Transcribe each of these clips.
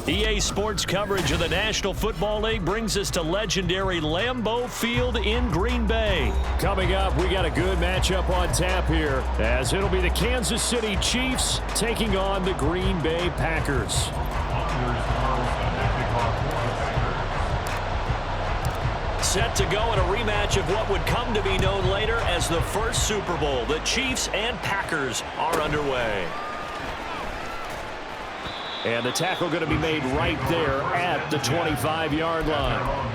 EA Sports coverage of the National Football League brings us to legendary Lambeau Field in Green Bay. Coming up, we got a good matchup on tap here, as it'll be the Kansas City Chiefs taking on the Green Bay Packers. Set to go in a rematch of what would come to be known later as the first Super Bowl. The Chiefs and Packers are underway. And the tackle going to be made right there at the 25-yard line.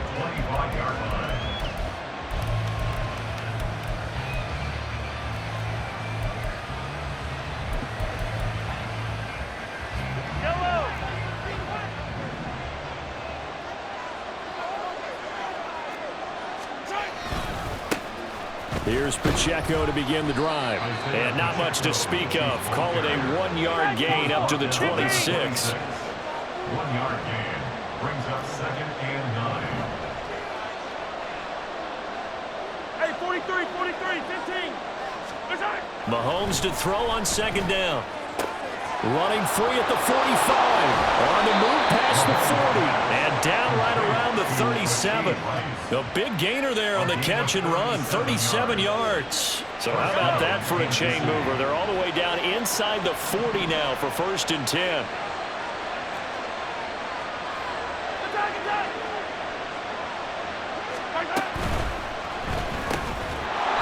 Here's Pacheco to begin the drive. And not much to speak of. Call it a 1-yard gain up to the 26. 1-yard gain brings up 2nd and 9. Hey, 43, 15. Mahomes to throw on 2nd down. Running free at the 45. On the move past the 40. And down right around the 37. A big gainer there on the catch and run. 37 yards. So how about that for a chain mover? They're all the way down inside the 40 now for 1st and 10.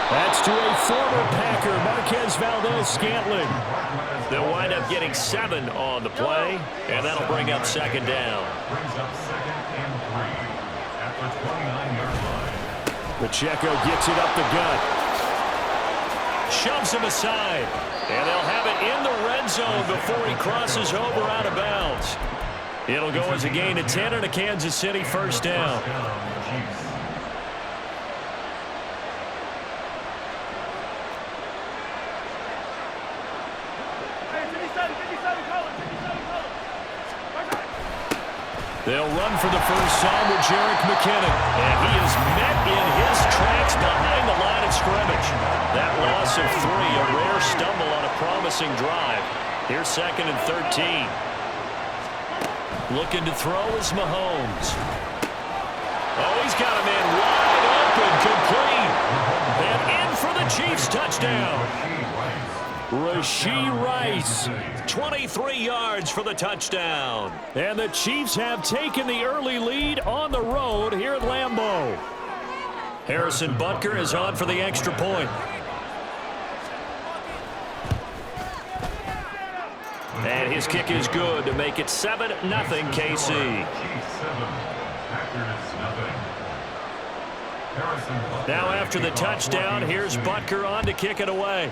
That's to a former Packer, Marquez Valdez-Scantling. They'll wind up getting 7 on the play, and that'll bring up 2nd down. Brings up 2nd and 3 at the 29-yard line. Pacheco gets it up the gut. Shoves him aside. And they'll have it in the red zone before he crosses over out of bounds. It'll go as a gain of 10 and a Kansas City first down. They'll run for the first time with Jerick McKinnon. And he is met in his tracks behind the line of scrimmage. That loss of 3, a rare stumble on a promising drive. Here's 2nd and 13. Looking to throw is Mahomes. Oh, he's got a man wide open, complete. And in for the Chiefs touchdown. Rashee Rice, 23 yards for the touchdown. And the Chiefs have taken the early lead on the road here at Lambeau. Harrison Butker is on for the extra point. And his kick is good to make it 7-0 KC. Now after the touchdown, here's Butker on to kick it away.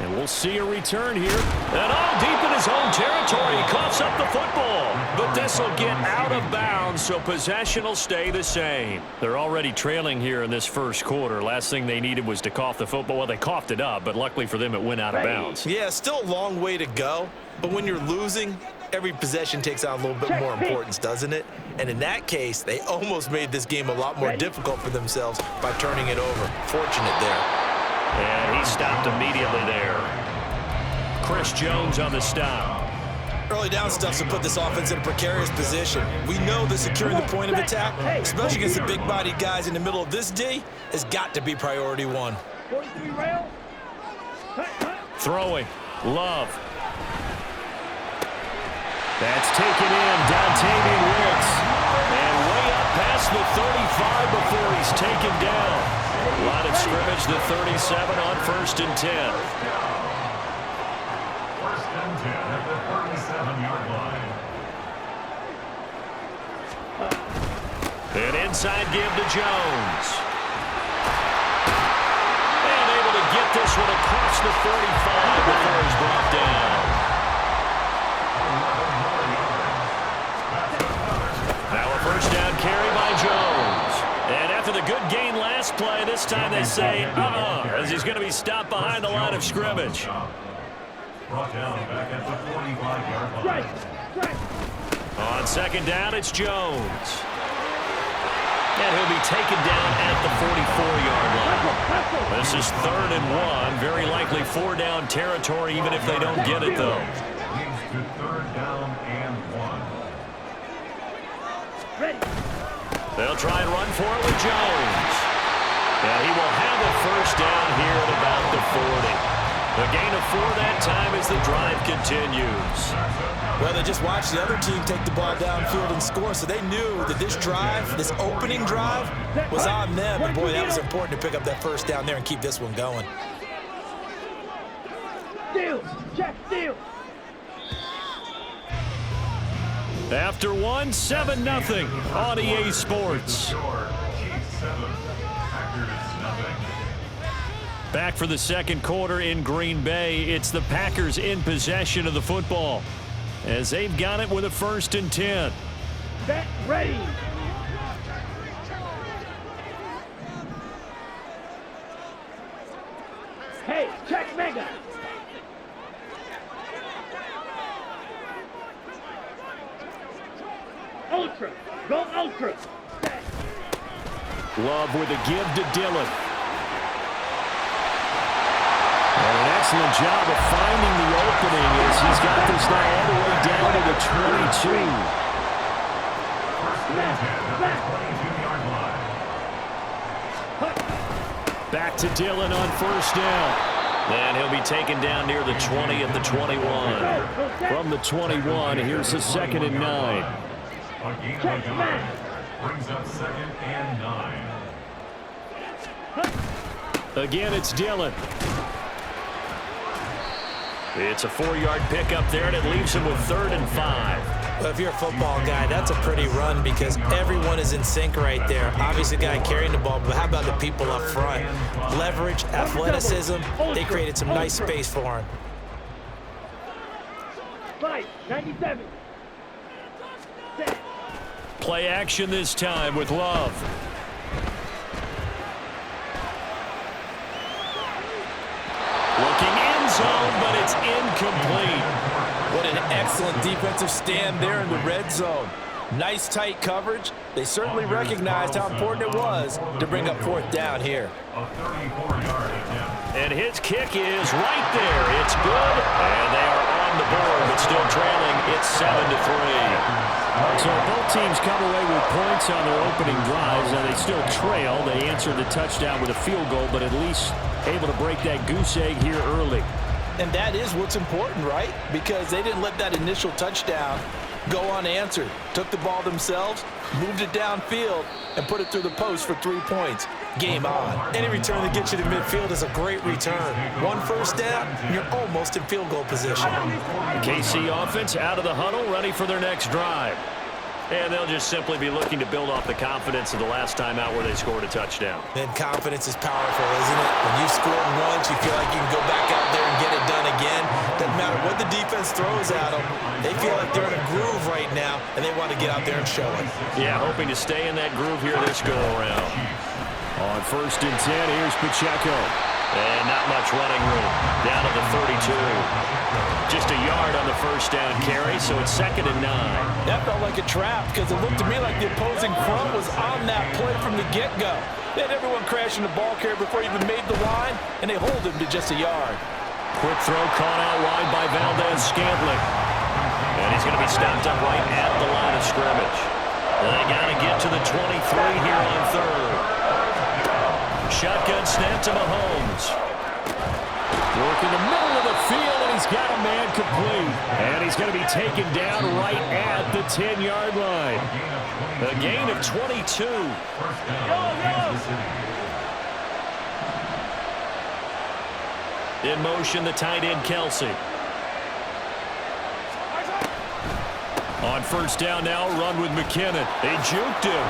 And we'll see a return here. And all deep in his own territory, he coughs up the football. But this will get out of bounds, so possession will stay the same. They're already trailing here in this first quarter. Last thing they needed was to cough the football. Well, they coughed it up, but luckily for them, it went out of bounds. Yeah, still a long way to go. But when you're losing, every possession takes on a little bit more importance, doesn't it? And in that case, they almost made this game a lot more difficult for themselves by turning it over. Fortunate there. And he stopped immediately there. Chris Jones on the stop. Early down stuff to put this offense in a precarious position. We know that securing the point of attack, especially against the big-bodied guys in the middle of this D, has got to be priority 1. Throwing. Love. That's taken in. Dontavian Wicks. And way up past the 35 before he's taken down. Line of scrimmage, the 37 on 1st and 10. 1st and 10 at the 37-yard line. An inside give to Jones. And able to get this one across the 45 before he's brought down. Now a first down carry by Jones. And after the good gain last play, this time they say, as he's going to be stopped behind the line of scrimmage. Brought down back at the 45-yard line. On 2nd down, it's Jones. And he'll be taken down at the 44-yard line. This is 3rd and 1. Very likely 4-down territory, even if they don't get it, though. Leads to 3rd down and 1. They'll try and run for it with Jones. And he will have a first down here at about the 40. The gain of 4 that time as the drive continues. Well, they just watched the other team take the ball downfield and score, so they knew that this drive, this opening drive, was on them. And, boy, that was important to pick up that first down there and keep this one going. Steal. Check, steal. After 1, 7-0 on EA Sports. Back for the second quarter in Green Bay. It's the Packers in possession of the football as they've got it with a 1st and 10. Set, ready. Hey, check mega. Ultra. Go ultra. Set. Love with a give to Dillon. And an excellent job of finding the opening as he's got this now all the way down to the 22. Back to Dillon on 1st down. And he'll be taken down near the 20 at the 21. From the 21, here's the 2nd and 9. A gain of a yard brings up 2nd and 9. Again, it's Dillon. It's a 4-yard pickup there, and it leaves him with 3rd and 5. Well, if you're a football guy, that's a pretty run because everyone is in sync right there. Obviously, the guy carrying the ball, but how about the people up front? Leverage, athleticism, they created some nice space for him. 97. Set. Play action this time with Love. Looking end zone, but it's incomplete. What an excellent defensive stand there in the red zone. Nice tight coverage. They certainly recognized how important it was to bring up fourth down here. A 34-yard attempt. And his kick is right there. It's good, and they are on the board, but still trailing. It's 7-3. So both teams come away with points on their opening drives, and they still trail. They answered the touchdown with a field goal, but at least able to break that goose egg here early. And that is what's important, right? Because they didn't let that initial touchdown go unanswered. Took the ball themselves, moved it downfield, and put it through the post for 3 points. Game on. Any return that gets you to midfield is a great return. One first down, you're almost in field goal position. KC offense out of the huddle, ready for their next drive. And they'll just simply be looking to build off the confidence of the last time out where they scored a touchdown. And confidence is powerful, isn't it? When you score once, you feel like you can go back out there and get it done again. Doesn't matter what the defense throws at them. They feel like they're in a groove right now, and they want to get out there and show it. Yeah, hoping to stay in that groove here this go-around. On 1st and 10, here's Pacheco. And not much running room. Down to the 32. Just a yard on the first down carry, so it's 2nd and 9. That felt like a trap because it looked to me like the opposing front was on that play from the get-go. They had everyone crashing the ball carrier before he even made the line, and they hold him to just a yard. Quick throw caught out wide by Valdez-Scantling. And he's going to be stopped up right at the line of scrimmage. They got to get to the 23 here on 3rd. Shotgun snap to Mahomes. Work in the middle of the field, and he's got a man complete. And he's going to be taken down right at the 10-yard line. A gain of 22. In motion, the tight end, Kelsey. On 1st down now, run with McKinnon. They juked him.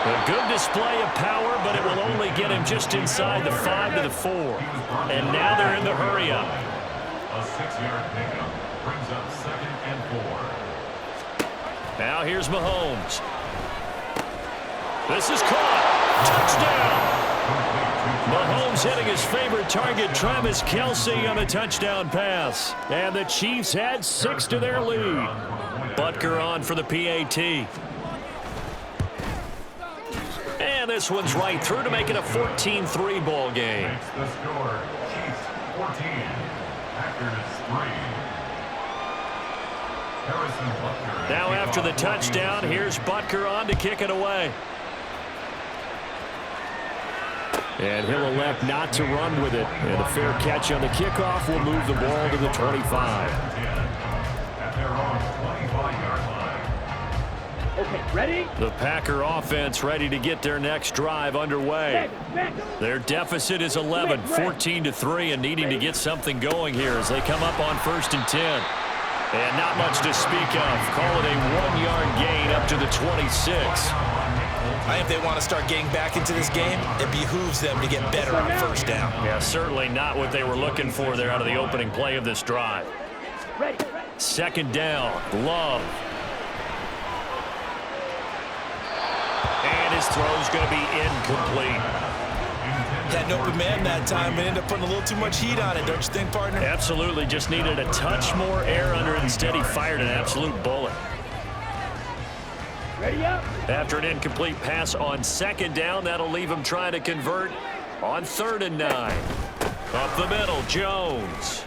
A good display of power, but it will only get him just inside the 5 to the 4. And now they're in the hurry-up. A 6-yard pickup brings up 2nd and 4. Now here's Mahomes. This is caught. Touchdown! Mahomes hitting his favorite target, Travis Kelce, on a touchdown pass. And the Chiefs had 6 to their lead. Butker on for the PAT. And this one's right through to make it a 14-3 ball game. Makes the score Chiefs 14, Packers 3. Harrison Butker. Now after the touchdown, here's Butker on to kick it away. And he'll elect not to run with it. And a fair catch on the kickoff will move the ball to the 25. At their own 25-yard line. Okay, ready? The Packer offense ready to get their next drive underway. Their deficit is 11, 14-3, and needing to get something going here as they come up on 1st and 10. And not much to speak of. Call it a 1-yard gain up to the 26. I think if they want to start getting back into this game, it behooves them to get better on 1st down. Yeah, certainly not what they were looking for there out of the opening play of this drive. 2nd down, Love. And his throw's going to be incomplete. Had an open man that time and ended up putting a little too much heat on it, don't you think, partner? Absolutely. Just needed a touch more air under it. Instead, he fired an absolute bullet. Ready up. After an incomplete pass on 2nd down, that'll leave him trying to convert on 3rd and 9. Up the middle, Jones.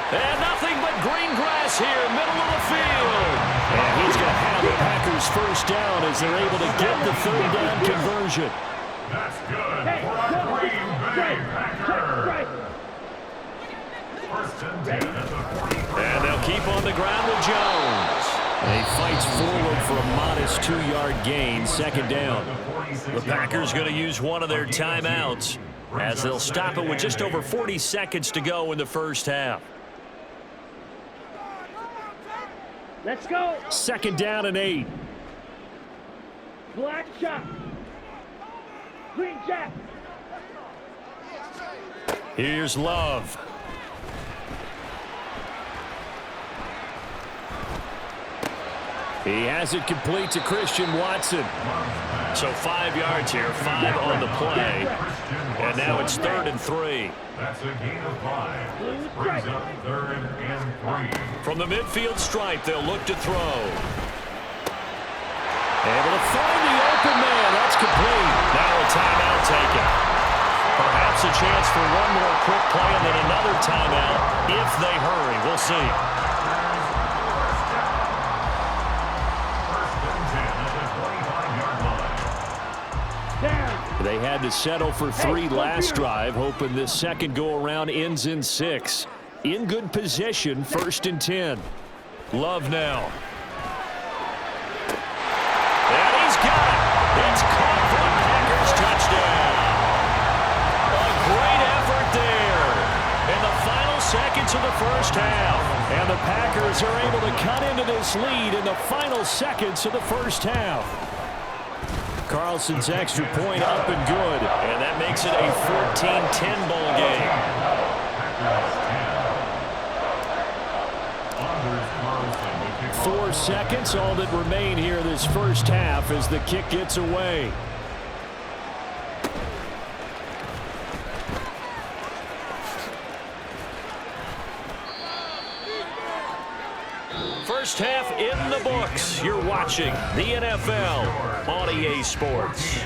And nothing but green grass here, middle of the field. And he's going to have the Packers 1st down as they're able to get the 3rd down conversion. That's good for Green Bay Packers. 1st and 10 at the 43. And they'll keep on the ground with Jones. And he fights forward for a modest 2-yard gain, 2nd down. The Packers going to use one of their timeouts as they'll stop it with just over 40 seconds to go in the 1st half. Let's go. 2nd down and 8. Black shot. Green jack. Here's Love. He has it complete to Christian Watson. So 5 yards here, 5 on the play. And now it's 3rd and 3. That's a gain of 5. Brings up 3rd and 3. From the midfield stripe, they'll look to throw. Able to find the open man. That's complete. Now a timeout taken. Perhaps a chance for one more quick play and then another timeout if they hurry. We'll see. They had to settle for 3 last drive, hoping this second go-around ends in 6. In good position, 1st and 10. Love now. And he's got it. It's caught for a Packers touchdown. A great effort there in the final seconds of the first half. And the Packers are able to cut into this lead in the final seconds of the first half. Carlson's extra point up and good. And that makes it a 14-10 ball game. 4 seconds, all that remain here this first half as the kick gets away. First half in the books. You're watching the NFL on EA Sports.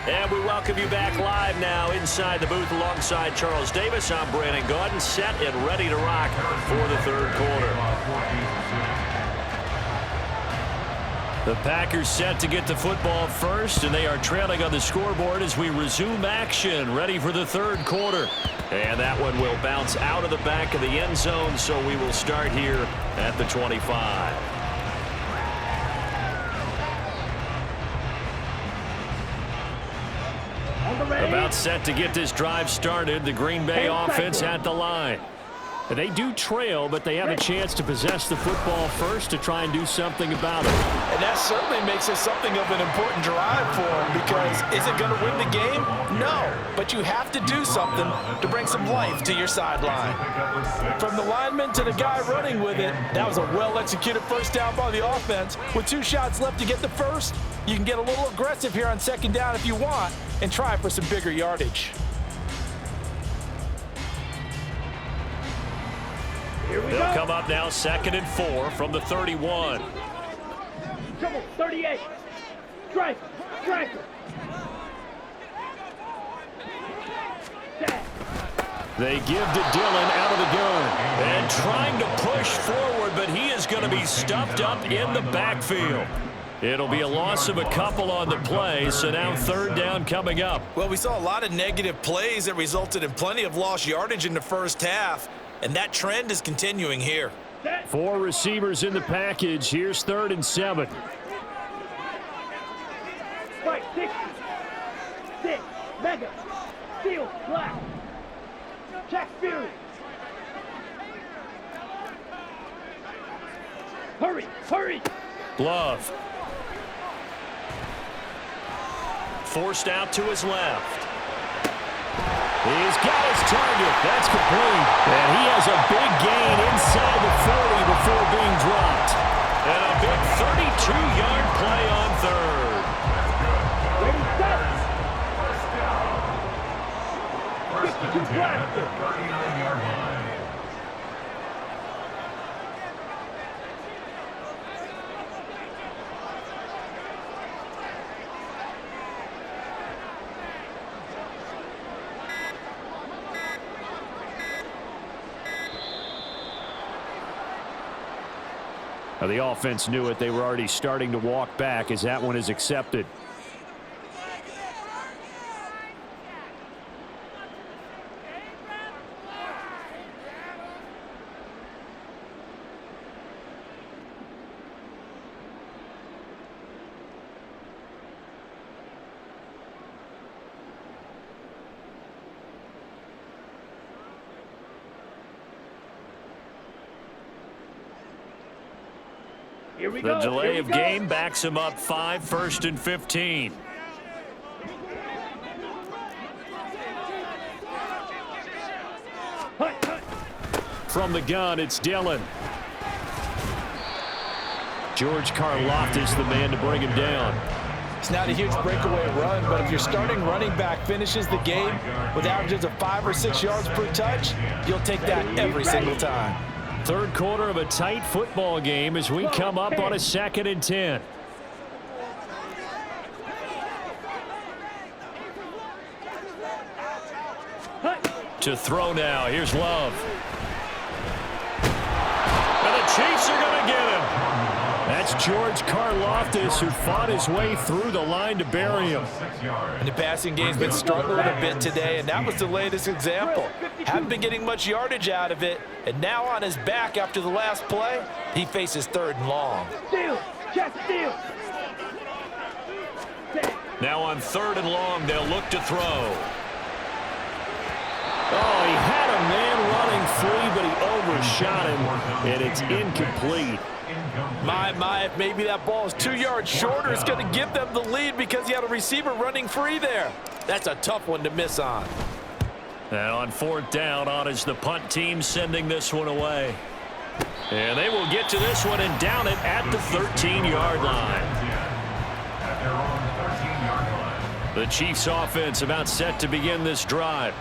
And we welcome you back live now inside the booth alongside Charles Davis. I'm Brandon Gaudin, set and ready to rock for the 3rd quarter. The Packers set to get the football first, and they are trailing on the scoreboard as we resume action, ready for the 3rd quarter. And that one will bounce out of the back of the end zone, so we will start here at the 25. About set to get this drive started, the Green Bay offense at the line. They do trail, but they have a chance to possess the football first to try and do something about it. And that certainly makes it something of an important drive for them, because is it going to win the game? No, but you have to do something to bring some life to your sideline. From the lineman to the guy running with it, that was a well-executed first down by the offense. With 2 shots left to get the first, you can get a little aggressive here on 2nd down if you want and try for some bigger yardage. They'll come up now 2nd and 4 from the 31. Trouble, 38. Strike. They give to Dillon out of the gun. And trying to push forward, but he is going to be stuffed up in the backfield. It'll be a loss of a couple on the play, so now 3rd down coming up. Well, we saw a lot of negative plays that resulted in plenty of lost yardage in the first half. And that trend is continuing here. 4 receivers in the package. Here's 3rd and 7. Right, 6. Mega. Steel. Black. Check Fury. Hurry. Love. Forced out to his left. He's got his target. That's complete. And he has a big gain inside the 40 before being dropped. And a big 32-yard play on 3rd. Ready, set. 52 flat. 39-yard line. Now the offense knew it. They were already starting to walk back as that one is accepted. Here we The go. delay Here of we go. game backs him up 5, 1st and 15. Hut, hut. From the gun, it's Dillon. George Karlaftis, the man to bring him down. It's not a huge breakaway run, but if your starting running back finishes the game with averages of 5 or 6 yards per touch, you'll take that every single time. Third quarter of a tight football game as we come up on a 2nd and 10. To throw now. Here's Love. And the Chiefs are going to get him. That's George Karlaftis, who fought his way through the line to bury him. And the passing game's been struggling a bit today, and that was the latest example. Haven't been getting much yardage out of it, and now on his back after the last play, he faces 3rd and long. Steal. Check steal. Now on 3rd and long, they'll look to throw. Oh, he had a man running free, but he overshot him, and it's incomplete. My, if maybe that ball is 2 yards shorter, it's going to give them the lead because he had a receiver running free there. That's a tough one to miss on. And on 4th down, on is the punt team sending this one away. And they will get to this one and down it at the 13-yard line. The Chiefs offense about set to begin this drive.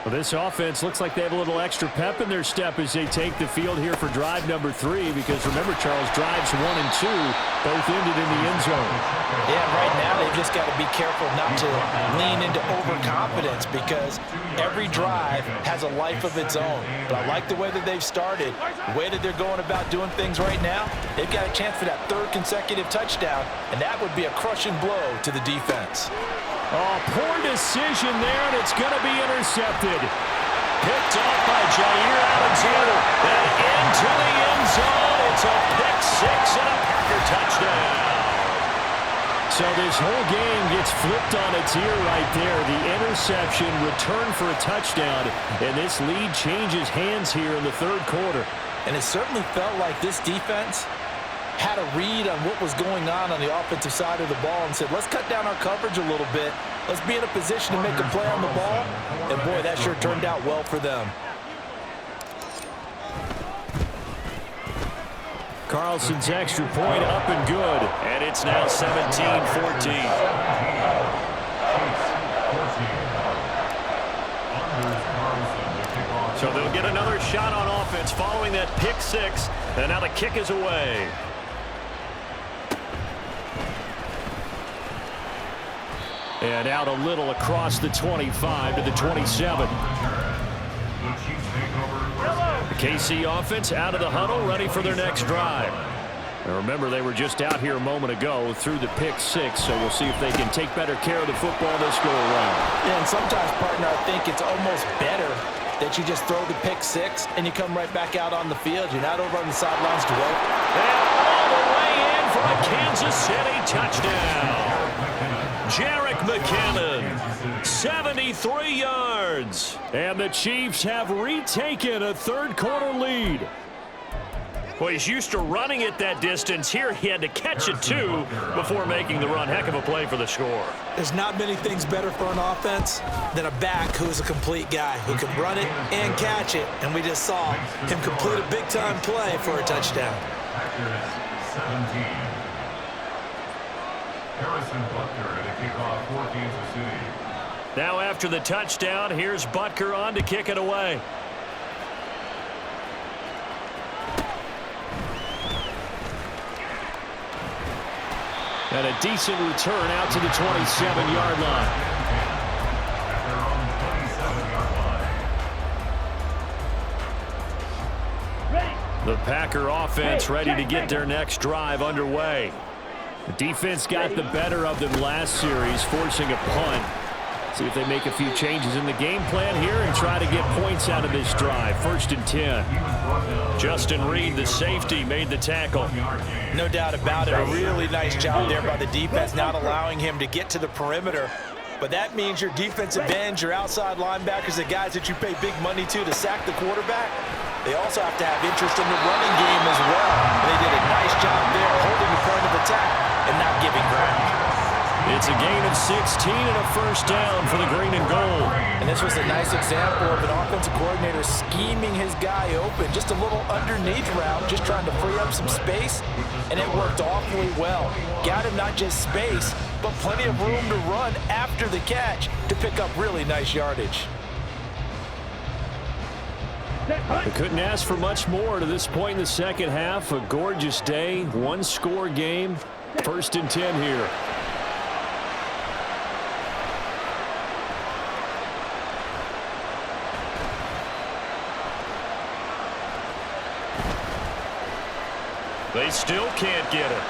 Well, this offense looks like they have a little extra pep in their step as they take the field here for drive number 3, because remember, Charles, drives 1 and 2 both ended in the end zone. Yeah, right now they've just got to be careful not to lean into overconfidence because every drive has a life of its own. But I like the way that they've started, the way that they're going about doing things right now. They've got a chance for that 3rd consecutive touchdown, and that would be a crushing blow to the defense. Oh, poor decision there, and it's going to be intercepted. Picked off by Jair Alexander. And into the end zone. It's a pick 6 and a Packer touchdown. So this whole game gets flipped on its ear right there. The interception, return for a touchdown, and this lead changes hands here in the 3rd quarter. And it certainly felt like this defense had a read on what was going on the offensive side of the ball and said, let's cut down our coverage a little bit. Let's be in a position to make a play on the ball. And, boy, that sure turned out well for them. Carlson's extra point up and good. And it's now 17-14. So they'll get another shot on offense following that pick 6. And now the kick is away. And out a little across the 25 to the 27. The KC offense out of the huddle, ready for their next drive. And remember, they were just out here a moment ago through the pick 6, so we'll see if they can take better care of the football this go around. Yeah, and sometimes, partner, I think it's almost better that you just throw the pick 6 and you come right back out on the field. You're not over on the sidelines to wait. And all the way in for a Kansas City touchdown. Jerick McKinnon, 73 yards. And the Chiefs have retaken a 3rd quarter lead. Well, he's used to running it that distance. Here he had to catch it, too, before making the run. Heck of a play for the score. There's not many things better for an offense than a back who's a complete guy who can run it and catch it. And we just saw him complete a big-time play for a touchdown. Harrison Butker at a kickoff for Kansas City. Now after the touchdown, here's Butker on to kick it away. And a decent return out to the 27-yard line. The Packer offense ready to get their next drive underway. The defense got the better of them last series, forcing a punt. See if they make a few changes in the game plan here and try to get points out of this drive. 1st and 10. Justin Reed, the safety, made the tackle. No doubt about it. A really nice job there by the defense, not allowing him to get to the perimeter. But that means your defensive ends, your outside linebackers, the guys that you pay big money to sack the quarterback, They also have to have interest in the running game as well. And they did a nice job there holding the point of attack and not giving ground. It's a gain of 16 and a first down for the green and gold. And this was a nice example of an offensive coordinator scheming his guy open. Just a little underneath route, just trying to free up some space, and it worked awfully well. Got him not just space, but plenty of room to run after the catch to pick up really nice yardage. They couldn't ask for much more to this point in the second half. A gorgeous day, one-score game. 1st and 10 here. They still can't get it.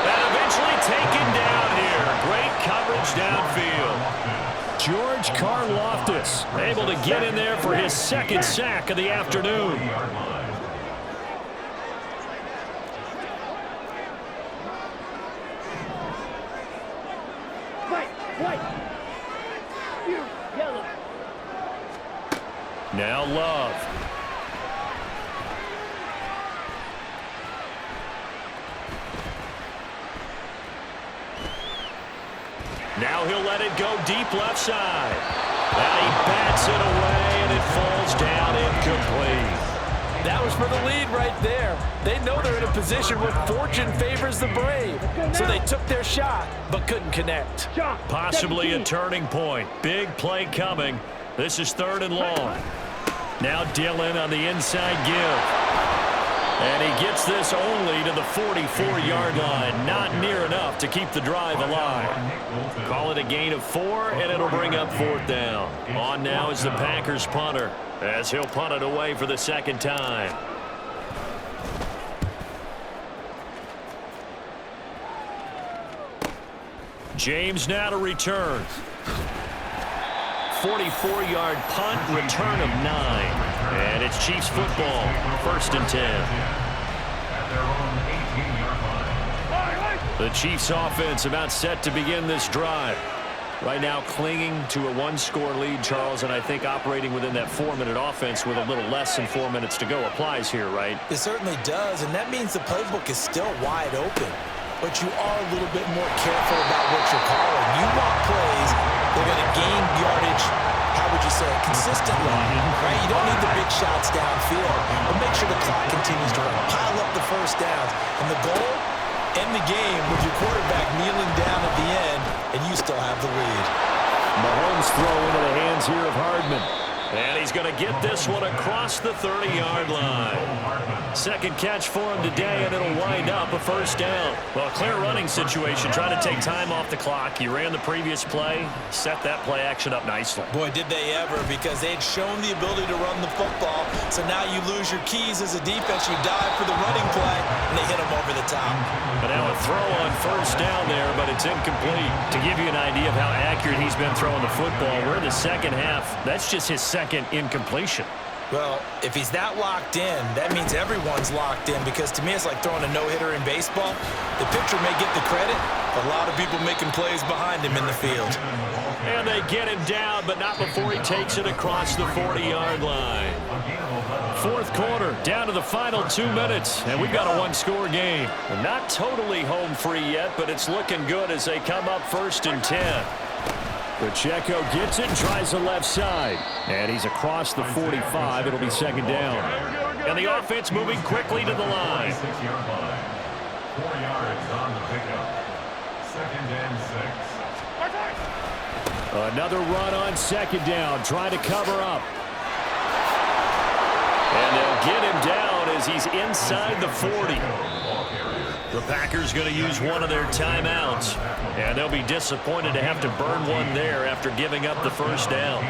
And eventually taken down here. Great coverage downfield. George Karlaftis able to get in there for his 2nd sack of the afternoon. Now Love. Now he'll let it go deep left side. And he bats it away, and it falls down incomplete. That was for the lead right there. They know they're in a position where fortune favors the brave. So they took their shot, but couldn't connect. Possibly a turning point. Big play coming. This is 3rd and long. Now Dillon on the inside give. And he gets this only to the 44-yard line. Not near enough to keep the drive alive. Call it a gain of 4, and it'll bring up 4th down. On now is the Packers punter, as he'll punt it away for the 2nd time. James now to return. 44-yard punt, return of 9. And it's Chiefs football, 1st and 10. The Chiefs offense about set to begin this drive. Right now clinging to a 1-score lead, Charles, and I think operating within that 4-minute offense with a little less than 4 minutes to go applies here, right? It certainly does, and that means the playbook is still wide open. But you are a little bit more careful about what you're calling. You want plays that are going to gain yardage, how would you say it, consistently, right? You don't need the big shots downfield, but make sure the clock continues to run. Pile up the first downs. And the goal, end the game with your quarterback kneeling down at the end, and you still have the lead. Mahomes throw into the hands here of Hardman. And he's going to get this one across the 30-yard line. 2nd catch for him today, and it'll wind up a 1st down. Well, a clear running situation. Trying to take time off the clock. He ran the previous play, set that play action up nicely. Boy, did they ever, because they had shown the ability to run the football. So now you lose your keys as a defense. You dive for the running play, and they hit him over the top. But now a throw on 1st down there, but it's incomplete. To give you an idea of how accurate he's been throwing the football, we're in the 2nd half. That's just his 2nd incompletion. Well, if he's that locked in, that means everyone's locked in, because to me it's like throwing a no-hitter in baseball. The pitcher may get the credit, but a lot of people making plays behind him in the field. And they get him down, but not before he takes it across the 40-yard line. 4th quarter, down to the final 2 minutes, and we've got a 1-score game. Not totally home free yet, but it's looking good as they come up 1st and 10. Pacheco gets it and tries the left side. And he's across the 45. It'll be 2nd down. And the offense moving quickly to the line. 6-yard line. 4 yards on the pickup. 2nd and 6. Another run on 2nd down. Trying to cover up. And they'll get him down as he's inside the 40. The Packers going to use one of their timeouts. And they'll be disappointed to have to burn one there after giving up the 1st down.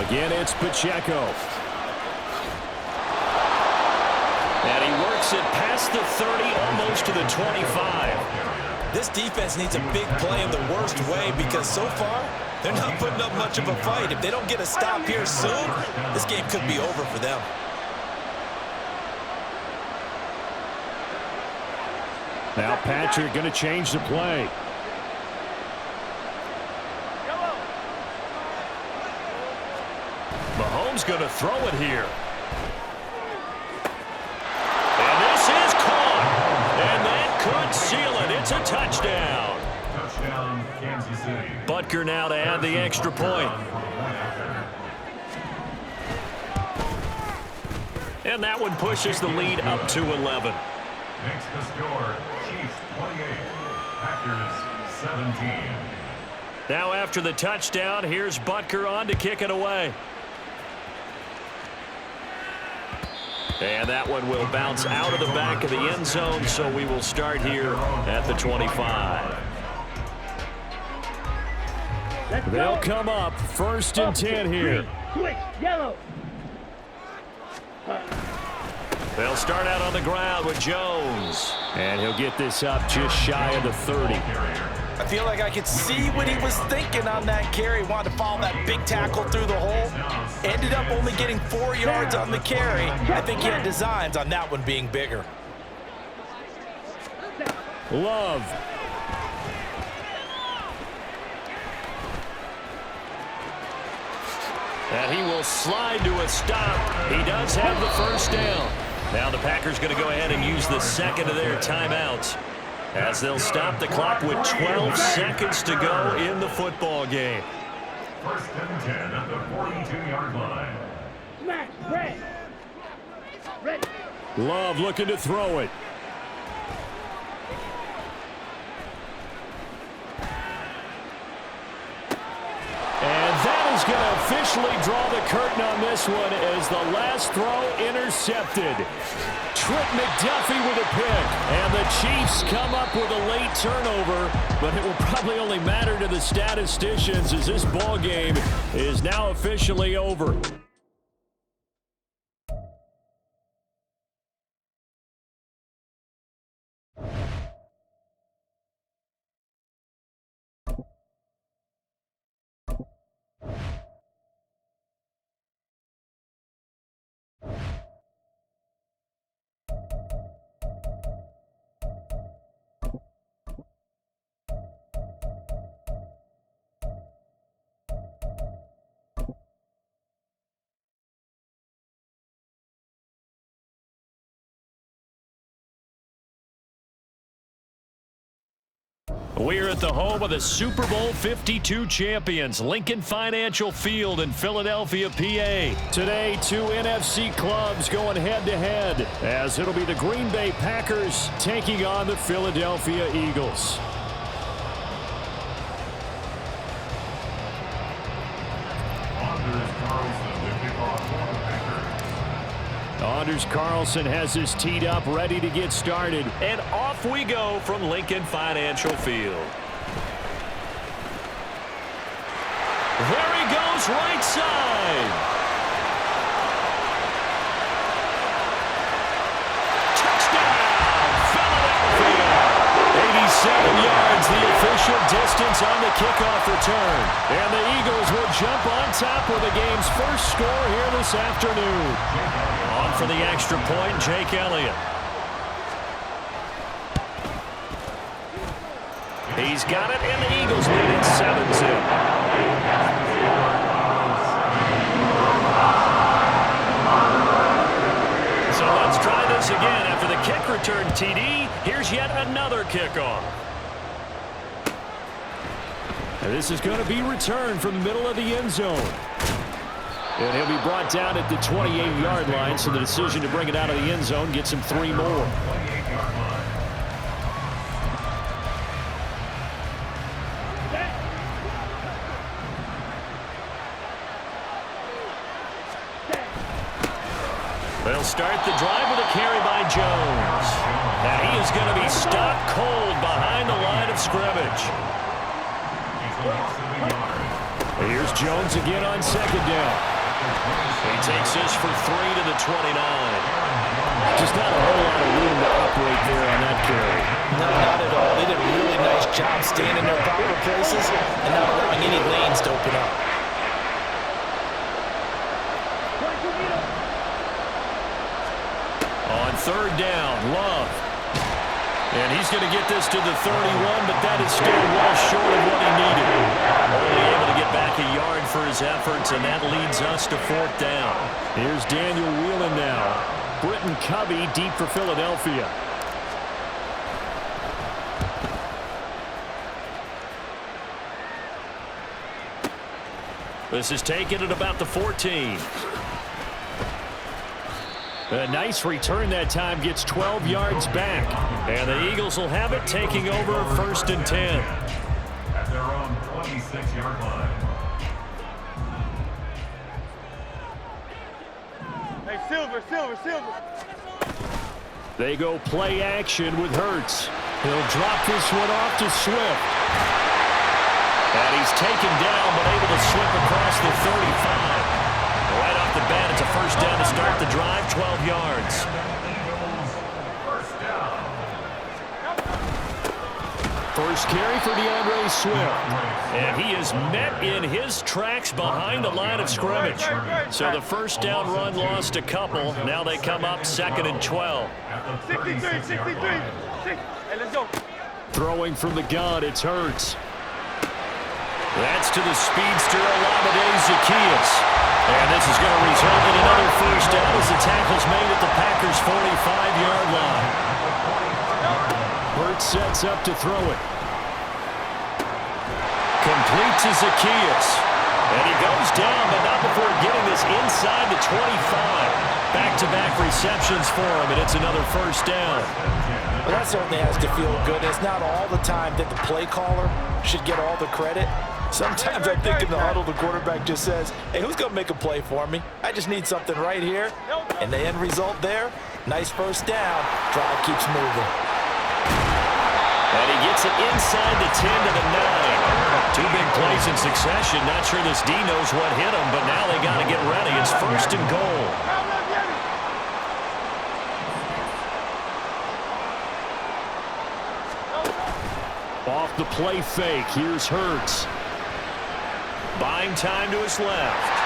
Again, it's Pacheco. And he works it past the 30, almost to the 25. This defense needs a big play in the worst way, because so far, they're not putting up much of a fight. If they don't get a stop here soon, this game could be over for them. Now Patrick going to change the play. Mahomes going to throw it here. And this is caught. And that could seal it. It's a touchdown. Touchdown, Kansas City. Butker now to add the extra point. And that one pushes the lead up to 11. Makes the score, Chiefs 28, Packers 17. Now after the touchdown, here's Butker on to kick it away. And that one will bounce out of the back of the end zone, so we will start here at the 25. They'll come up 1st and 10 here. Switch, yellow. They'll start out on the ground with Jones. And he'll get this up just shy of the 30. I feel like I could see what he was thinking on that carry. Wanted to follow that big tackle through the hole. Ended up only getting 4 yards on the carry. I think he had designs on that one being bigger. Love. And he will slide to a stop. He does have the first down. Now the Packers going to go ahead and use the second of their timeouts, as they'll stop the clock with 12 seconds to go in the football game. 1st and 10 at the 42-yard line. Smack, red. Red. Love looking to throw it. And that is going to officially draw the curtain on this one as the last throw intercepted. Trent McDuffie with a pick. And the Chiefs come up with a late turnover, but it will probably only matter to the statisticians as this ball game is now officially over. We're at the home of the Super Bowl 52 champions, Lincoln Financial Field in Philadelphia, PA. Today, 2 NFC clubs going head-to-head, as it'll be the Green Bay Packers taking on the Philadelphia Eagles. Anders Carlson has his teed up, ready to get started. And off we go from Lincoln Financial Field. There he goes, right side. Touchdown, Philadelphia. 87 yards, the official distance on the kickoff return. And the Eagles will jump on top with the game's first score here this afternoon. On for the extra point, Jake Elliott. He's got it, and the Eagles lead it 7-0. So let's try this again. After the kick return TD, here's yet another kickoff. And this is going to be returned from the middle of the end zone. And he'll be brought down at the 28-yard line, so the decision to bring it out of the end zone gets him 3 more. They'll start the drive with a carry by Jones. And he is going to be stopped cold behind the line of scrimmage. Here's Jones again on 2nd down. He takes this for 3 to the 29. Just not a whole lot of room to operate there on that carry. No, not at all. They did a really nice job staying in their proper places and not allowing any lanes to open up. On 3rd down, Love. And he's going to get this to the 31, but that is still well short of what he needed. Only able to get back a yard for his efforts, and that leads us to 4th down. Here's Daniel Whelan now. Britton Covey deep for Philadelphia. This is taken at about the 14. A nice return that time, gets 12 yards back. And the Eagles will have it, taking over 1st and 10. At their own 26-yard line. Hey, Silver. They go play action with Hurts. He'll drop this one off to Swift. And he's taken down, but able to slip across the 35. Right off the bat, it's a 1st down to start the drive, 12 yards. First carry for DeAndre Swift. And he is met in his tracks behind the line of scrimmage. So the 1st down run lost a couple. Now they come up 2nd and 12. 63. Hey, let's go. Throwing from the gun, it's Hurts. That's to the speedster, Olamide Zaccheaus. And this is going to result in another 1st down as the tackle's made at the Packers' 45-yard line. Hurts sets up to throw it. Complete to Zaccheaus. And he goes down, but not before getting this inside the 25. Back-to-back receptions for him, and it's another 1st down. Well, that certainly has to feel good. It's not all the time that the play caller should get all the credit. Sometimes I think in the huddle, the quarterback just says, hey, who's going to make a play for me? I just need something right here. And the end result there, nice 1st down. Drive keeps moving. And he gets it inside the 10 to the 9. 2 big plays in succession. Not sure this D knows what hit him, but now they got to get ready. It's 1st and goal. Off the play fake, here's Hurts. Buying time to his left.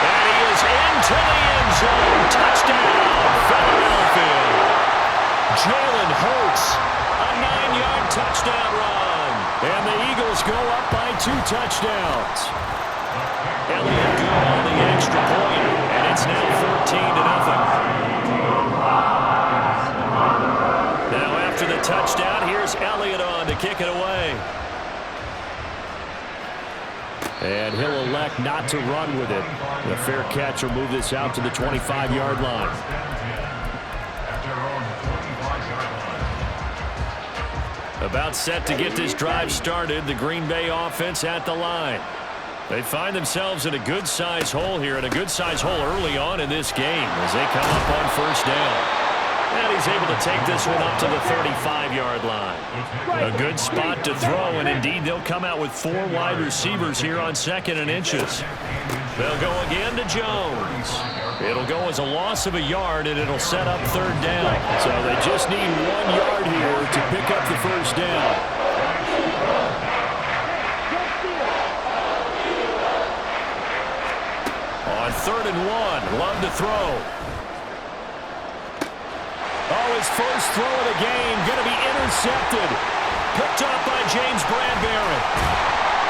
And he is into the end zone. Touchdown, Philadelphia. Jalen Hurts, a 9-yard touchdown run. And the Eagles go up by 2 touchdowns. Elliott good on the extra point, and it's now 14-0. Now after the touchdown, here's Elliott on to kick it away. And he'll elect not to run with it. The fair catch will move this out to the 25-yard line. About set to get this drive started, the Green Bay offense at the line. They find themselves in a good-sized hole here, and a good-sized hole early on in this game as they come up on 1st down. And he's able to take this one up to the 35-yard line. A good spot to throw, and indeed they'll come out with 4 wide receivers here on 2nd and inches. They'll go again to Jones. It'll go as a loss of a yard, and it'll set up 3rd down. So they just need 1 yard here to pick up the 1st down. On 3rd and 1, Love to throw. Oh, his first throw of the game, going to be intercepted. Picked up by James Bradbury.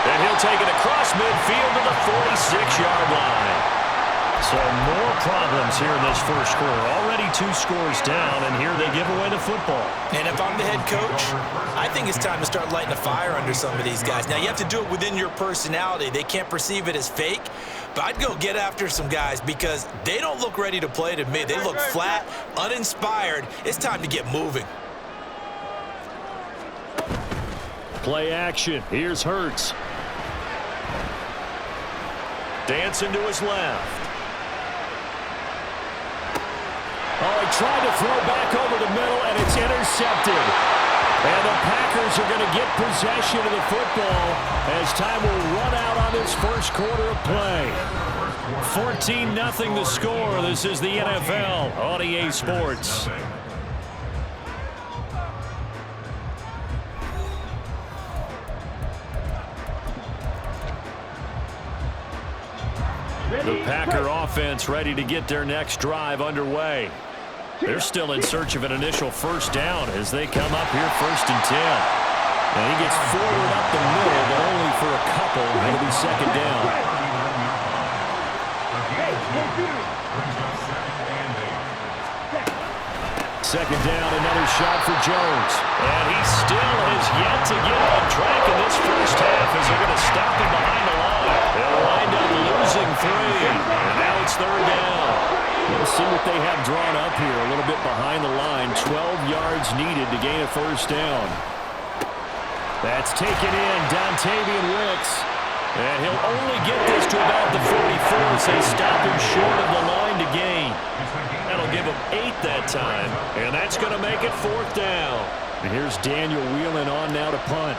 And he'll take it across midfield to the 46-yard line. So more problems here in this 1st quarter. Already 2 scores down, and here they give away the football. And if I'm the head coach, I think it's time to start lighting a fire under some of these guys. Now, you have to do it within your personality. They can't perceive it as fake. But I'd go get after some guys because they don't look ready to play to me. They look flat, uninspired. It's time to get moving. Play action. Here's Hurts. Dancing to his left. Oh, he tried to throw back over the middle, and it's intercepted. And the Packers are going to get possession of the football as time will run out on this 1st quarter of play. 14-0 the score. This is the NFL on EA Sports. The Packer offense ready to get their next drive underway. They're still in search of an initial first down as they come up here 1st and 10. And he gets forward up the middle, but only for a couple. It'll be 2nd down. Second down, another shot for Jones. And he still has yet to get on track in this first half as they're going to stop him behind the line. They'll wind up losing 3. And now it's 3rd down. We'll see what they have drawn up here. A little bit behind the line. 12 yards needed to gain a first down. That's taken in. Dontavian Wicks. And he'll only get this to about the 44 as they stop him short of the line to gain. That'll give him 8 that time. And that's going to make it 4th down. And here's Daniel Whelan on now to punt.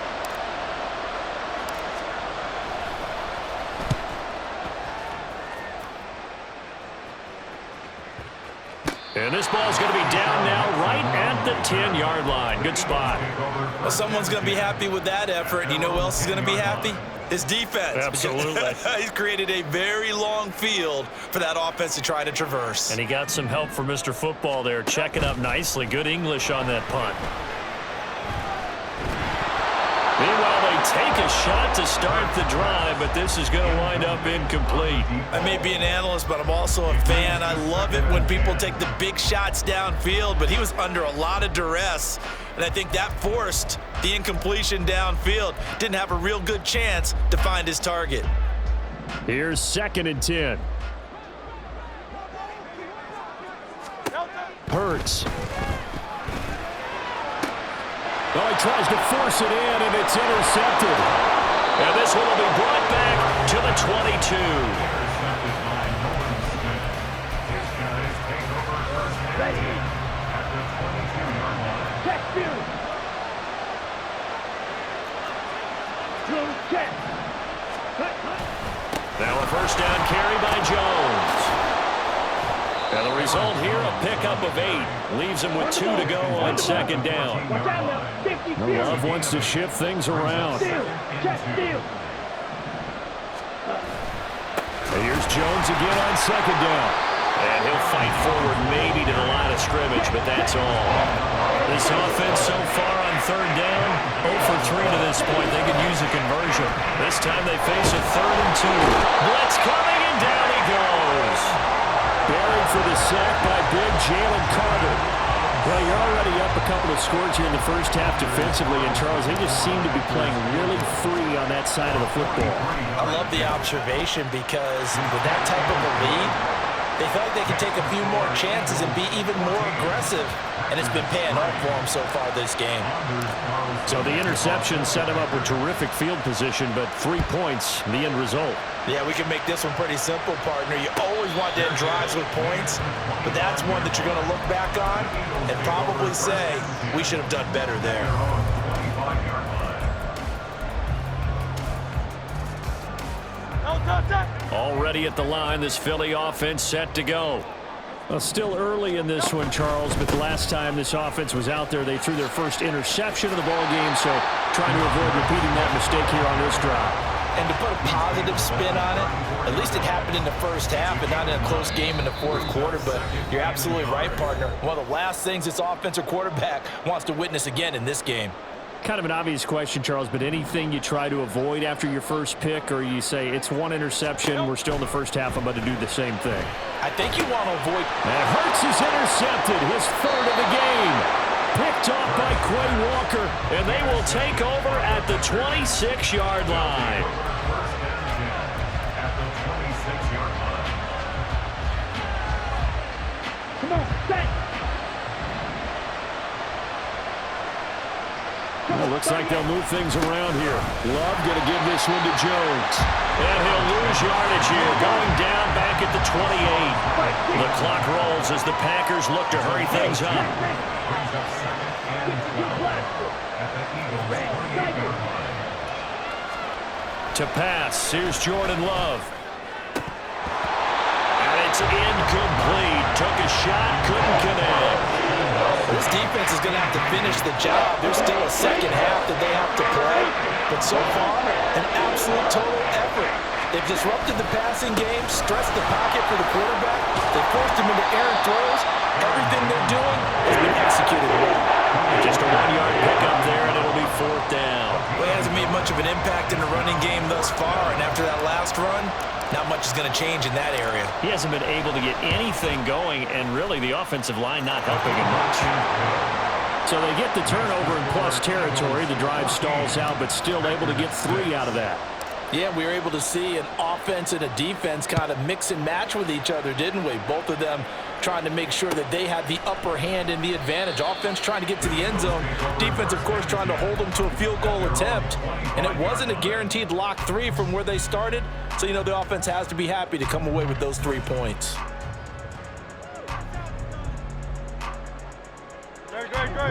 And this ball's going to be down now right at the 10-yard line. Good spot. Well, someone's going to be happy with that effort. And you know who else is going to be happy? His defense. Absolutely. He's created a very long field for that offense to try to traverse. And he got some help from Mr. Football there, checking up nicely. Good English on that punt. Meanwhile, they take a shot to start the drive, but this is going to wind up incomplete. I may be an analyst, but I'm also a fan. I love it when people take the big shots downfield, but he was under a lot of duress, and I think that forced the incompletion downfield. Didn't have a real good chance to find his target. Here's 2nd and 10. Hurts. Oh, he tries to force it in, and it's intercepted. And this one will be brought back to the 22. Now a first down carry by Jones. And the result here, a pickup of 8. Leaves him with 2 to go on 2nd down. Love wants to shift things around. And here's Jones again on 2nd down. And he'll fight forward maybe to the line of scrimmage, but that's all. This offense so far on 3rd down, 0 for 3 to this point. They could use a conversion. This time they face a 3rd and 2. Blitz coming, and down he goes. Buried for the sack by big Jalen Carter. Well, you're already up a couple of scores here in the first half defensively, and Charles, they just seem to be playing really free on that side of the football. I love the observation because with that type of a lead, they feel like they can take a few more chances and be even more aggressive, and it's been paying off for them so far this game. So the interception set him up with terrific field position, but 3 points, the end result. Yeah, we can make this one pretty simple, partner. You always want to end drives with points, but that's one that you're going to look back on and probably say, we should have done better there. Already at the line, this Philly offense set to go. Well, still early in this one, Charles, but the last time this offense was out there, they threw their first interception of the ball game, so trying to avoid repeating that mistake here on this drive. And to put a positive spin on it, at least it happened in the first half and not in a close game in the 4th quarter, but you're absolutely right, partner. One of the last things this offensive quarterback wants to witness again in this game. Kind of an obvious question, Charles, but anything you try to avoid after your first pick, or you say it's one interception, we're still in the first half, I'm going to do the same thing? I think you want to avoid. And Hurts is intercepted, his 3rd of the game. Picked off by Quay Walker, and they will take over at the 26-yard line. Come on, set. Well, looks like they'll move things around here. Love going to give this one to Jones. And he'll lose yardage here, going down back at the 28. The clock rolls as the Packers look to hurry things up. To pass, here's Jordan Love. And it's incomplete. Took a shot, couldn't connect. This defense is going to have to finish the job. There's still a second half that they have to play. But so far, an absolute total effort. They've disrupted the passing game, stressed the pocket for the quarterback. They forced him into errant throws. Everything they're doing has been executed well. Just a 1-yard pickup there, and it'll be 4th down. Well, he hasn't made much of an impact in the running game thus far, and after that last run, not much is going to change in that area. He hasn't been able to get anything going, and really the offensive line not helping him much. So they get the turnover in plus territory. The drive stalls out, but still able to get 3 out of that. Yeah, we were able to see an offense and a defense kind of mix and match with each other, didn't we? Both of them trying to make sure that they had the upper hand and the advantage. Offense trying to get to the end zone. Defense, of course, trying to hold them to a field goal attempt. And it wasn't a guaranteed lock 3 from where they started. So, you know, the offense has to be happy to come away with those 3 points.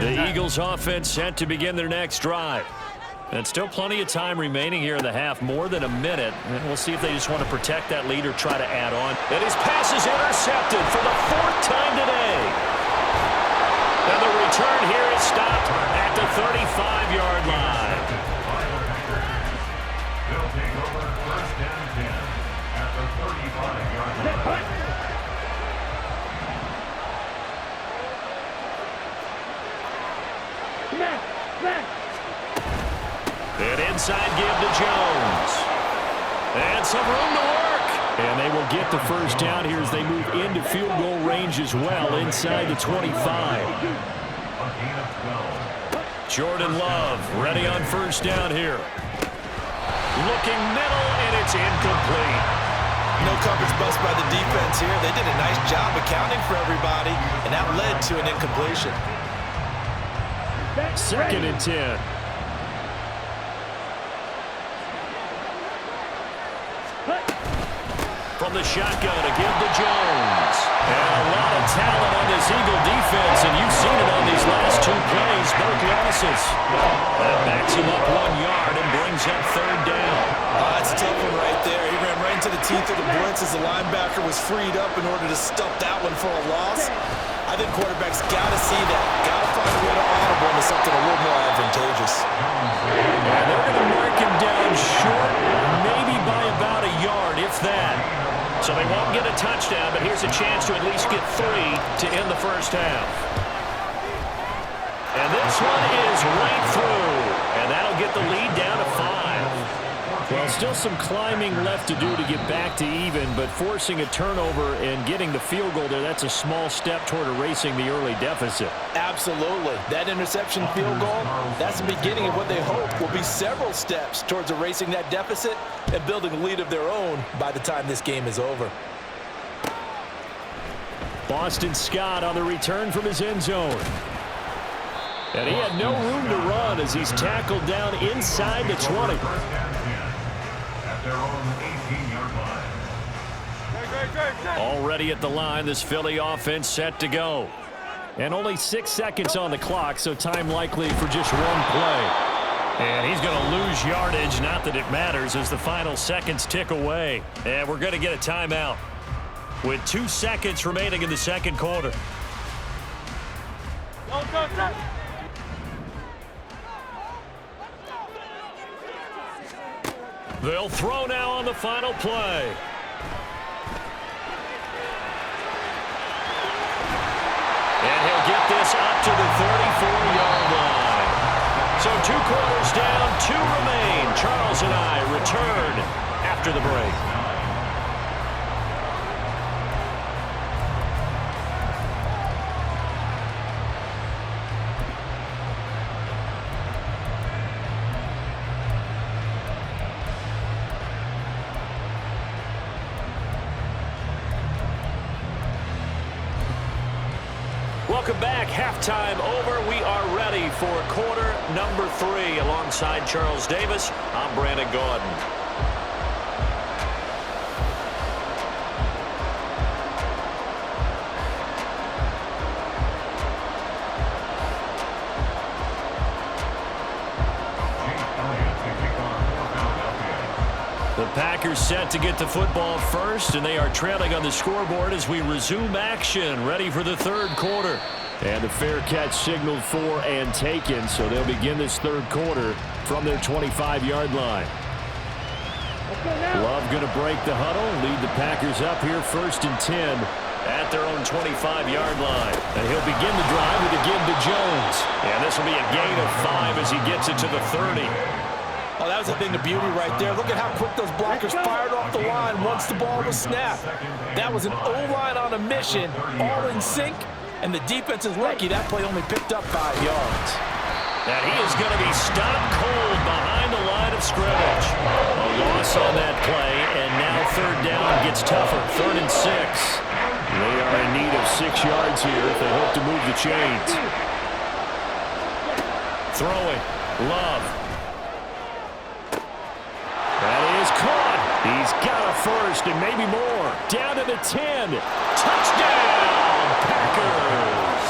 The Eagles offense set to begin their next drive. And still plenty of time remaining here in the half, more than a minute. And we'll see if they just want to protect that lead or try to add on. And his pass is intercepted for the 4th time today. And the return here is stopped at the 35-yard line. They'll take over 1st and 10 at the 35-yard line. And inside give to Jones. And some room to work. And they will get the first down here as they move into field goal range as well inside the 25. Jordan Love ready on first down here. Looking middle, and it's incomplete. No coverage bust by the defense here. They did a nice job accounting for everybody, and that led to an incompletion. 2nd and 10. From the shotgun to give to Jones. And a lot of talent on this Eagle defense, and you've seen it on these last 2 plays, both losses. That backs him up 1 yard and brings up 3rd down. That's a tough one right there. He ran right into the teeth of the blitz as the linebacker was freed up in order to stuff that one for a loss. I think quarterbacks got to see that. Got to find a way to audible into something a little more advantageous. And they're going to mark him down short, maybe by about a yard, if that. So they won't get a touchdown, but here's a chance to at least get 3 to end the first half. And this one is right through, and that'll get the lead down to 5. Well, still some climbing left to do to get back to even, but forcing a turnover and getting the field goal there, that's a small step toward erasing the early deficit. Absolutely. That interception field goal, that's the beginning of what they hope will be several steps towards erasing that deficit and building a lead of their own by the time this game is over. Boston Scott on the return from his end zone. And he had no room to run as he's tackled down inside the 20. At their own 18-yard line. Already at the line, this Philly offense set to go. And only 6 seconds on the clock, so time likely for just 1 play. And he's going to lose yardage, not that it matters, as the final seconds tick away. And we're going to get a timeout with 2 seconds remaining in the second quarter. They'll throw now on the final play. And he'll get this up to the 34-yard line. So 2 quarters down, 2 remain. Charles and I return after the break. Welcome back. Halftime over. We are ready for quarter number 3. Alongside Charles Davis, I'm Brandon Gordon. The Packers set to get the football first, and they are trailing on the scoreboard as we resume action, ready for the third quarter. And the fair catch signaled for and taken, so they'll begin this third quarter from their 25-yard line. Love going to break the huddle, lead the Packers up here 1st and 10 at their own 25-yard line. And he'll begin the drive with a give to Jones. And this will be a gain of 5 as he gets it to the 30. Oh, that was a thing of beauty right there. Look at how quick those blockers fired off the line once the ball was snapped. That was an O-line on a mission, all in sync, and the defense is lucky that play only picked up 5 yards. And he is going to be stopped cold behind the line of scrimmage. A loss on that play, and now third down gets tougher. 3rd and 6. They are in need of 6 yards here if they hope to move the chains. Throwing. Love. That is caught. He's got a first and maybe more. Down to the 10. Touchdown, Packers.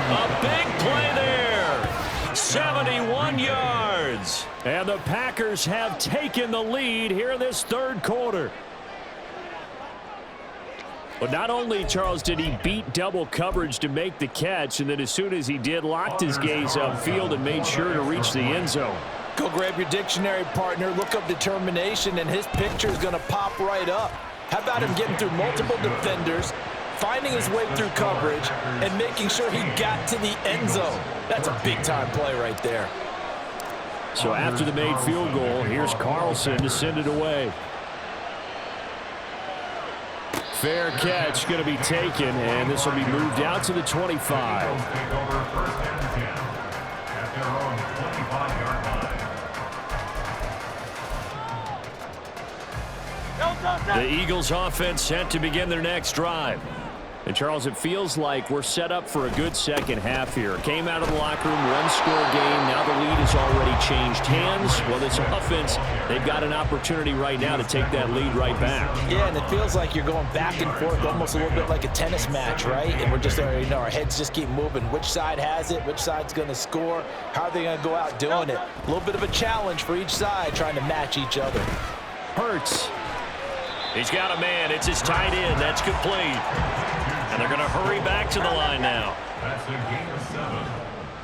A big play there. 71 yards. And the Packers have taken the lead here in this third quarter. But not only, Charles, did he beat double coverage to make the catch, and then as soon as he did, locked his gaze upfield and made sure to reach the end zone. Go grab your dictionary, partner. Look up determination, and his picture is going to pop right up. How about him getting through multiple defenders, finding his way through coverage, and making sure he got to the end zone? That's a big-time play right there. So after the made field goal, here's Carlson to send it away. Fair catch going to be taken, and this will be moved out to the 25. The Eagles offense set to begin their next drive. And, Charles, it feels like we're set up for a good second half here. Came out of the locker room, one-score game. Now the lead has already changed hands. Well, this offense, they've got an opportunity right now to take that lead right back. Yeah, and it feels like you're going back and forth, almost a little bit like a tennis match, right? And we're just, our heads just keep moving. Which side has it? Which side's going to score? How are they going to go out doing it? A little bit of a challenge for each side, trying to match each other. Hurts. He's got a man. It's his tight end. That's complete. And they're going to hurry back to the line now. That's a gain of 7.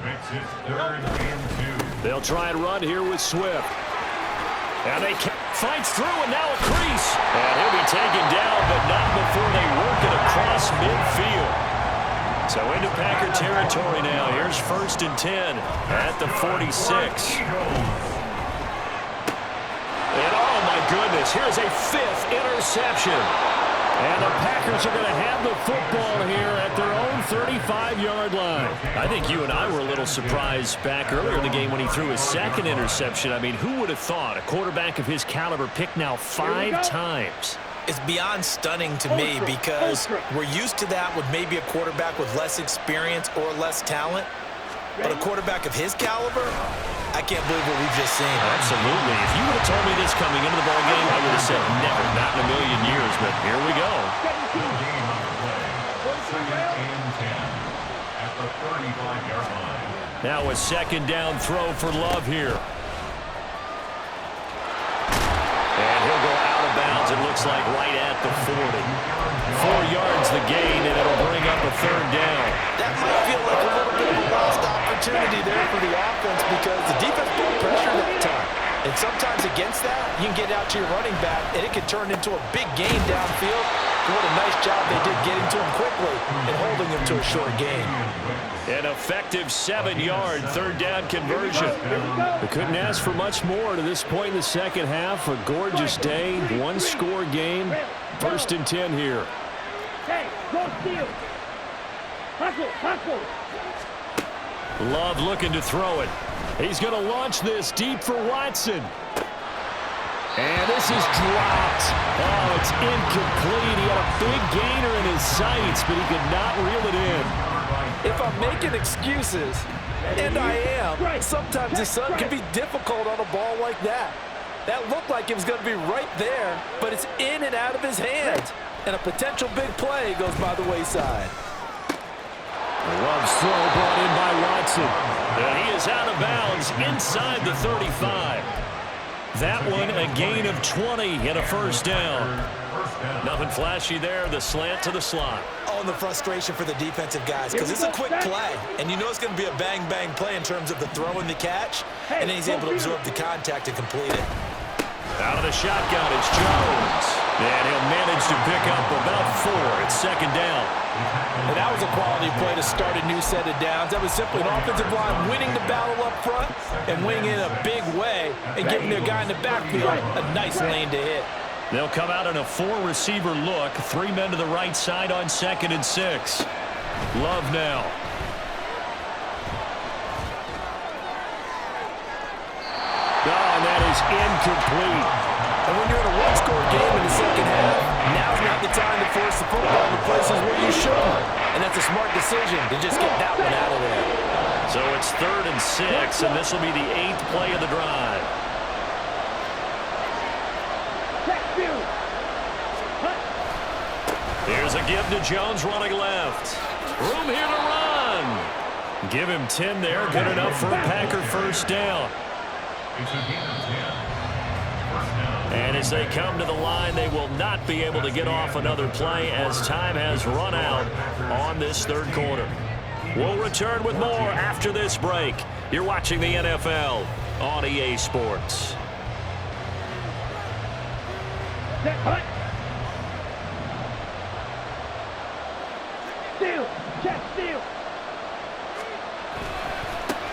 Makes it 3rd and 2. They'll try and run here with Swift. And they fights through, and now a crease. And he'll be taken down, but not before they work it across midfield. So into Packer territory now. Here's 1st and 10 at the 46. And oh my goodness, here's a 5th interception. And the Packers are going to have the football here at their own 35-yard line. I think you and I were a little surprised back earlier in the game when he threw his 2nd interception. I mean, who would have thought a quarterback of his caliber picked now 5 times? It's beyond stunning to me because we're used to that with maybe a quarterback with less experience or less talent. But a quarterback of his caliber, I can't believe what we've just seen. Absolutely. If you would have told me this coming into the ballgame, I would have said never, not in a million years. But here we go. Now a 2nd down throw for Love here. And he'll go out of bounds, it looks like, right at the 40. 4 yards the gain, and it'll bring up a 3rd down. That might feel like a little bit of a lost opportunity there for the offense because the defense brought pressure that time. And sometimes against that, you can get out to your running back, and it can turn into a big gain downfield. What a nice job they did getting to him quickly and holding him to a short gain. An effective 7-yard 3rd down conversion. We couldn't ask for much more to this point in the second half. A gorgeous day, 1-score game. 1st and 10 here. Love looking to throw it. He's going to launch this deep for Watson. And this is dropped. Oh, it's incomplete. He had a big gainer in his sights, but he could not reel it in. If I'm making excuses, and I am, sometimes the sun can be difficult on a ball like that. That looked like it was going to be right there, but it's in and out of his hands. And a potential big play goes by the wayside. Love's throw brought in by Watson. And he is out of bounds inside the 35. That one a gain of 20 and a 1st down. Nothing flashy there, the slant to the slot. Oh, and the frustration for the defensive guys because it's a quick play. And you know it's going to be a bang-bang play in terms of the throw and the catch. And then he's able to absorb the contact and complete it. Out of the shotgun, it's Jones. And he'll manage to pick up about 4. It's second down. And that was a quality play to start a new set of downs. That was simply an offensive line winning the battle up front and winning in a big way and giving their guy in the backfield a nice lane to hit. They'll come out in a 4-receiver look. 3 men to the right side on 2nd and 6. Love now. And that is incomplete. And when you're in a one-score game in the second half, now's not the time to force the football in places where you shouldn't. And that's a smart decision to just get that one out of there. So it's 3rd and 6, and this will be the 8th play of the drive. Here's a give to Jones running left. Room here to run. Give him 10 there. Good enough for a Packer first down. And as they come to the line, they will not be able to get off another play as time has run out on this 3rd quarter. We'll return with more after this break. You're watching the NFL on EA Sports.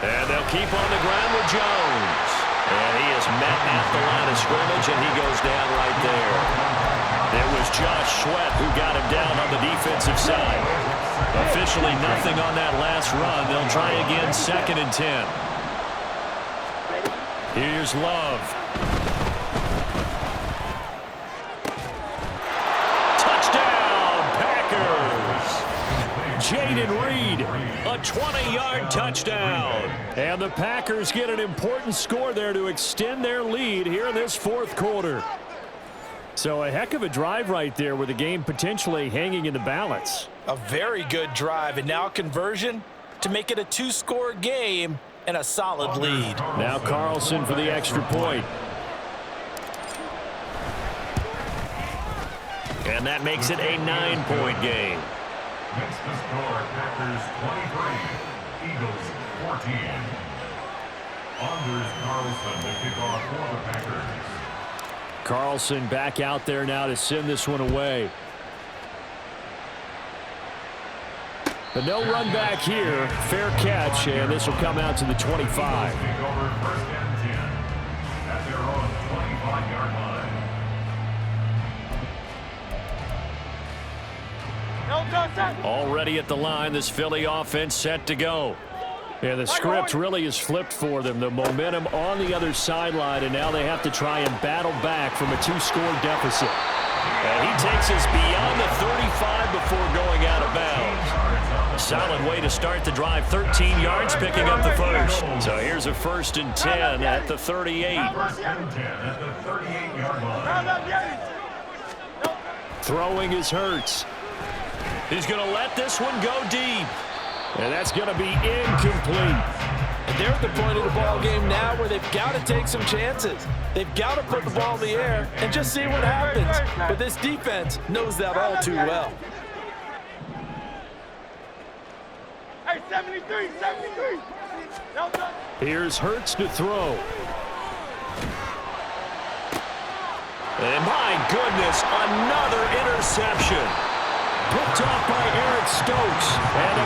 And they'll keep on the ground with Jones. And he is met at the line of scrimmage, and he goes down right there. It was Josh Sweat who got him down on the defensive side. Officially nothing on that last run. They'll try again 2nd and 10. Here's Love. Touchdown, Packers! Jaden Reed, a 20-yard touchdown. And the Packers get an important score there to extend their lead here in this 4th quarter. So a heck of a drive right there with the game potentially hanging in the balance. A very good drive, and now conversion to make it a 2-score game and a solid lead. Now Carlson for the extra point. And that makes it a 9-point game. Next to score, Packers 23, Eagles 14. Anders Carlson to kick off for the Packers. Carlson back out there now to send this one away. But no run back here. Fair catch, and this will come out to the 25. Take over 1st and 10 at their own 25-yard line. Already at the line, this Philly offense set to go. And the script really is flipped for them. The momentum on the other sideline, and now they have to try and battle back from a 2-score deficit. And he takes us beyond the 35 before going out of bounds. Solid way to start the drive. 13 yards, picking up the first. So here's a 1st and 10 at the 38. 1st and 10 at the 38-yard line. Throwing is Hurts. He's going to let this one go deep. And that's going to be incomplete. And they're at the point of the ball game now where they've got to take some chances. They've got to put the ball in the air and just see what happens. But this defense knows that all too well. Hey, 73, 73. Here's Hurts to throw. And my goodness, another interception. Picked off by Eric Stokes. And a